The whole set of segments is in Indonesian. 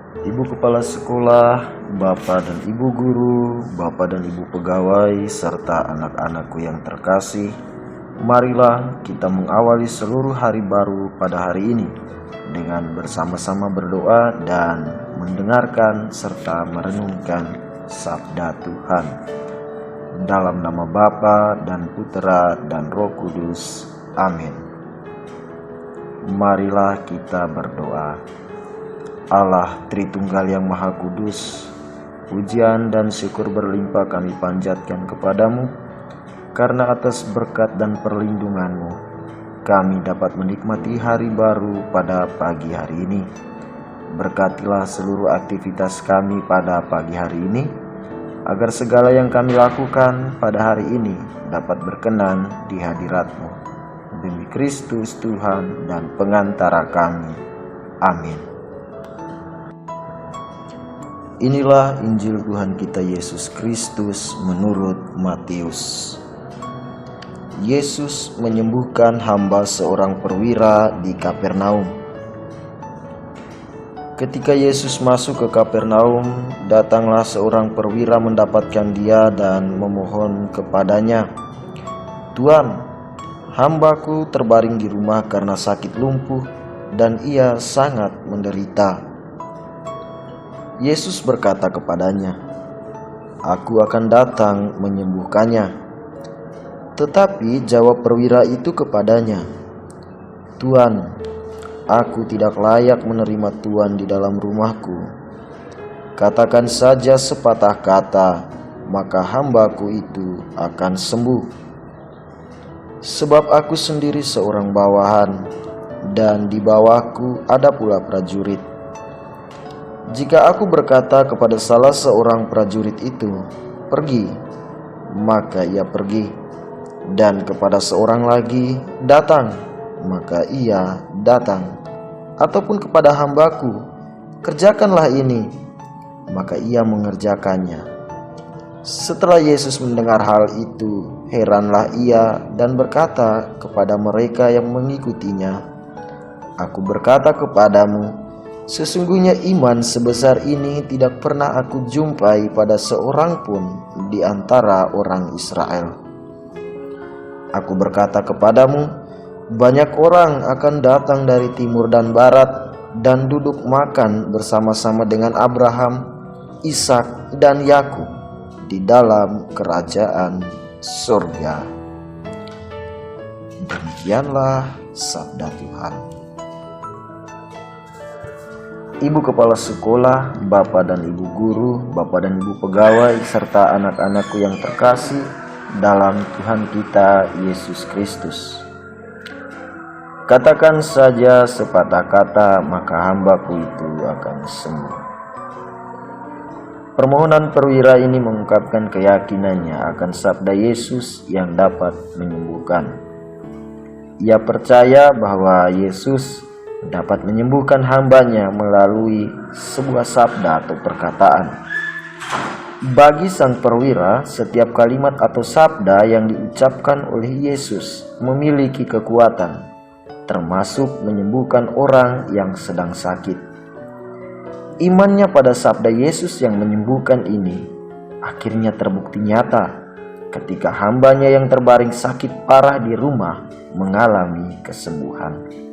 Ibu Kepala Sekolah, Bapak dan Ibu Guru, Bapak dan Ibu Pegawai, serta anak-anakku yang terkasih, marilah kita mengawali seluruh hari baru pada hari ini dengan bersama-sama berdoa dan mendengarkan serta merenungkan sabda Tuhan. Dalam nama Bapa dan Putera dan Roh Kudus. Amin. Marilah kita berdoa. Allah Tritunggal yang Maha Kudus, pujian dan syukur berlimpah kami panjatkan kepadamu, karena atas berkat dan perlindunganmu, kami dapat menikmati hari baru pada pagi hari ini. Berkatilah seluruh aktivitas kami pada pagi hari ini, agar segala yang kami lakukan pada hari ini dapat berkenan di hadirat-Mu. Demi Kristus Tuhan dan pengantara kami. Amin. Inilah Injil Tuhan kita Yesus Kristus menurut Matius. Yesus menyembuhkan hamba seorang perwira di Kapernaum. Ketika Yesus masuk ke Kapernaum, datanglah seorang perwira mendapatkan dia dan memohon kepadanya, "Tuan, hambaku terbaring di rumah karena sakit lumpuh dan ia sangat menderita." Yesus berkata kepadanya, "Aku akan datang menyembuhkannya." Tetapi jawab perwira itu kepadanya, "Tuan, aku tidak layak menerima Tuan di dalam rumahku. Katakan saja sepatah kata, maka hambaku itu akan sembuh. Sebab aku sendiri seorang bawahan, dan di bawahku ada pula prajurit. Jika aku berkata kepada salah seorang prajurit itu, 'Pergi,' maka ia pergi, dan kepada seorang lagi, 'Datang,' maka ia datang, ataupun kepada hambaku, 'Kerjakanlah ini,' maka ia mengerjakannya." Setelah Yesus mendengar hal itu, heranlah ia dan berkata kepada mereka yang mengikutinya, "Aku berkata kepadamu, sesungguhnya iman sebesar ini tidak pernah aku jumpai pada seorang pun di antara orang Israel. Aku berkata kepadamu, banyak orang akan datang dari timur dan barat dan duduk makan bersama-sama dengan Abraham, Ishak, dan Yakub di dalam kerajaan surga." Demikianlah sabda Tuhan. Ibu Kepala Sekolah, Bapak dan Ibu Guru, Bapak dan Ibu Pegawai, serta anak-anakku yang terkasih dalam Tuhan kita Yesus Kristus. Katakan saja sepatah kata, maka hambaku itu akan sembuh. Permohonan perwira ini mengungkapkan keyakinannya akan sabda Yesus yang dapat menyembuhkan. Ia percaya bahwa Yesus dapat menyembuhkan hambanya melalui sebuah sabda atau perkataan. Bagi sang perwira, setiap kalimat atau sabda yang diucapkan oleh Yesus memiliki kekuatan, termasuk menyembuhkan orang yang sedang sakit. Imannya pada sabda Yesus yang menyembuhkan ini akhirnya terbukti nyata ketika hambanya yang terbaring sakit parah di rumah mengalami kesembuhan.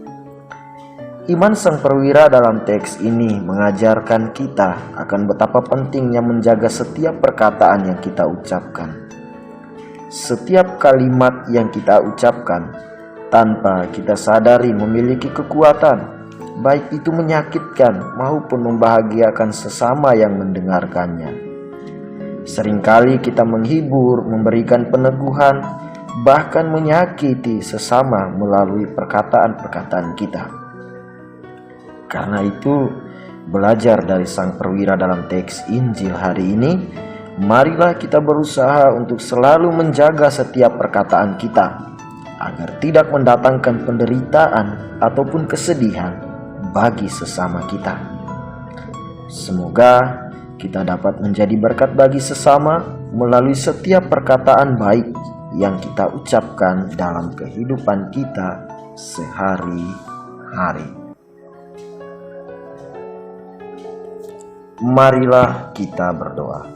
Iman sang perwira dalam teks ini mengajarkan kita akan betapa pentingnya menjaga setiap perkataan yang kita ucapkan. Setiap kalimat yang kita ucapkan tanpa kita sadari memiliki kekuatan, baik itu menyakitkan maupun membahagiakan sesama yang mendengarkannya. Seringkali kita menghibur, memberikan peneguhan, bahkan menyakiti sesama melalui perkataan-perkataan kita. Karena itu, belajar dari sang perwira dalam teks Injil hari ini, marilah kita berusaha untuk selalu menjaga setiap perkataan kita, agar tidak mendatangkan penderitaan ataupun kesedihan bagi sesama kita. Semoga kita dapat menjadi berkat bagi sesama melalui setiap perkataan baik yang kita ucapkan dalam kehidupan kita sehari-hari. Marilah kita berdoa.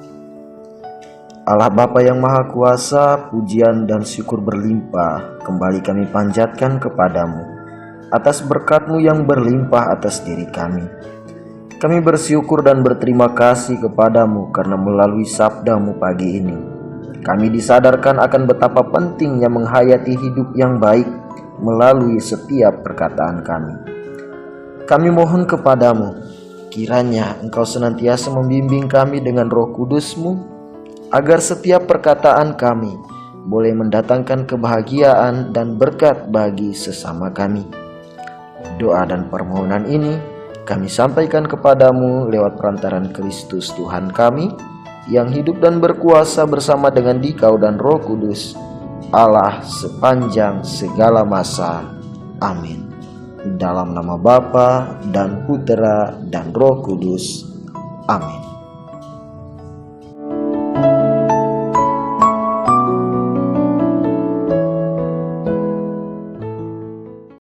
Allah Bapa yang Maha Kuasa, pujian dan syukur berlimpah kembali kami panjatkan kepadamu atas berkat-Mu yang berlimpah atas diri kami. Kami bersyukur dan berterima kasih kepadamu karena melalui sabda-Mu pagi ini kami disadarkan akan betapa pentingnya menghayati hidup yang baik melalui setiap perkataan kami. Kami mohon kepadamu, kiranya Engkau senantiasa membimbing kami dengan Roh Kudus-Mu, agar setiap perkataan kami boleh mendatangkan kebahagiaan dan berkat bagi sesama kami. Doa dan permohonan ini kami sampaikan kepadamu lewat perantaran Kristus Tuhan kami, yang hidup dan berkuasa bersama dengan Dikau dan Roh Kudus, Allah sepanjang segala masa. Amin. Dalam nama Bapa dan Putera dan Roh Kudus. Amin.